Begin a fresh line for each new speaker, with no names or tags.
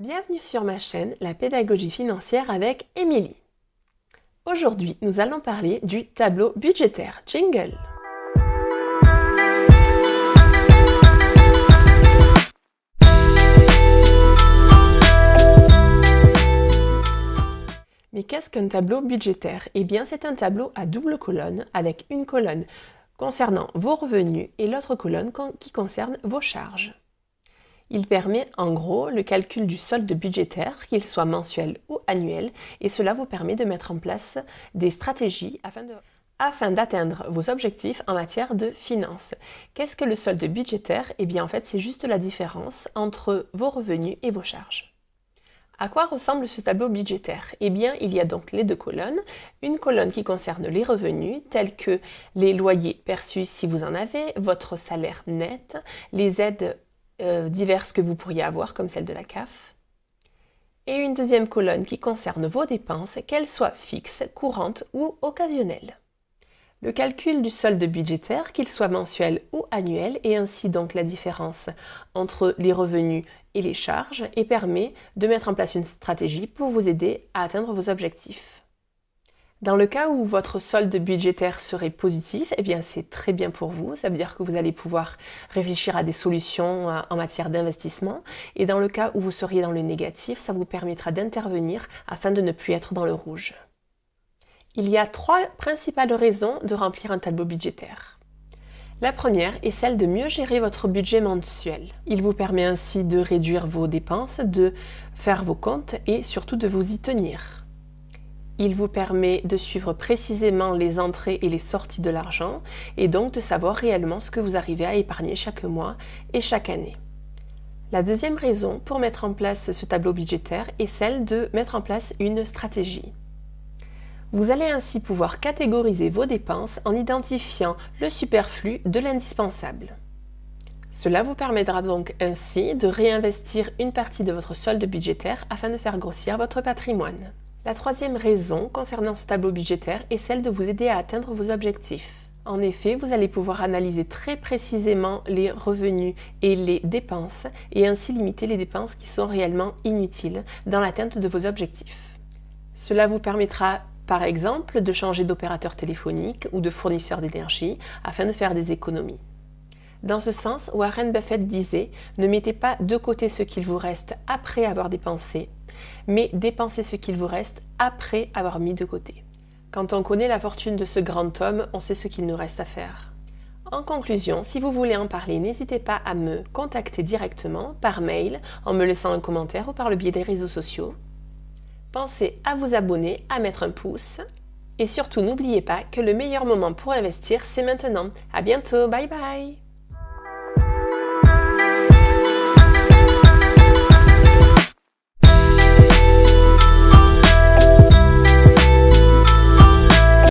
Bienvenue sur ma chaîne, la pédagogie financière avec Émilie. Aujourd'hui, nous allons parler du tableau budgétaire. Jingle! Mais qu'est-ce qu'un tableau budgétaire? Eh bien, c'est un tableau à double colonne avec une colonne concernant vos revenus et l'autre colonne qui concerne vos charges. Il permet en gros le calcul du solde budgétaire, qu'il soit mensuel ou annuel, et cela vous permet de mettre en place des stratégies afin d'atteindre vos objectifs en matière de finances. Qu'est-ce que le solde budgétaire? Eh bien en fait c'est juste la différence entre vos revenus et vos charges. À quoi ressemble ce tableau budgétaire? Eh bien, il y a donc les deux colonnes. Une colonne qui concerne les revenus, tels que les loyers perçus si vous en avez, votre salaire net, les aides diverses que vous pourriez avoir, comme celle de la CAF. Et une deuxième colonne qui concerne vos dépenses, qu'elles soient fixes, courantes ou occasionnelles. Le calcul du solde budgétaire, qu'il soit mensuel ou annuel, et ainsi donc la différence entre les revenus et les charges, et permet de mettre en place une stratégie pour vous aider à atteindre vos objectifs. Dans le cas où votre solde budgétaire serait positif, eh bien c'est très bien pour vous. Ça veut dire que vous allez pouvoir réfléchir à des solutions en matière d'investissement. Et dans le cas où vous seriez dans le négatif, ça vous permettra d'intervenir afin de ne plus être dans le rouge. Il y a 3 principales raisons de remplir un tableau budgétaire. La première est celle de mieux gérer votre budget mensuel. Il vous permet ainsi de réduire vos dépenses, de faire vos comptes et surtout de vous y tenir. Il vous permet de suivre précisément les entrées et les sorties de l'argent et donc de savoir réellement ce que vous arrivez à épargner chaque mois et chaque année. La deuxième raison pour mettre en place ce tableau budgétaire est celle de mettre en place une stratégie. Vous allez ainsi pouvoir catégoriser vos dépenses en identifiant le superflu de l'indispensable. Cela vous permettra donc ainsi de réinvestir une partie de votre solde budgétaire afin de faire grossir votre patrimoine. La troisième raison concernant ce tableau budgétaire est celle de vous aider à atteindre vos objectifs. En effet, vous allez pouvoir analyser très précisément les revenus et les dépenses et ainsi limiter les dépenses qui sont réellement inutiles dans l'atteinte de vos objectifs. Cela vous permettra par exemple de changer d'opérateur téléphonique ou de fournisseur d'énergie afin de faire des économies. Dans ce sens, Warren Buffett disait « Ne mettez pas de côté ce qu'il vous reste après avoir dépensé, mais dépensez ce qu'il vous reste après avoir mis de côté. » Quand on connaît la fortune de ce grand homme, on sait ce qu'il nous reste à faire. En conclusion, si vous voulez en parler, n'hésitez pas à me contacter directement par mail, en me laissant un commentaire ou par le biais des réseaux sociaux. Pensez à vous abonner, à mettre un pouce. Et surtout, n'oubliez pas que le meilleur moment pour investir, c'est maintenant. À bientôt, bye bye!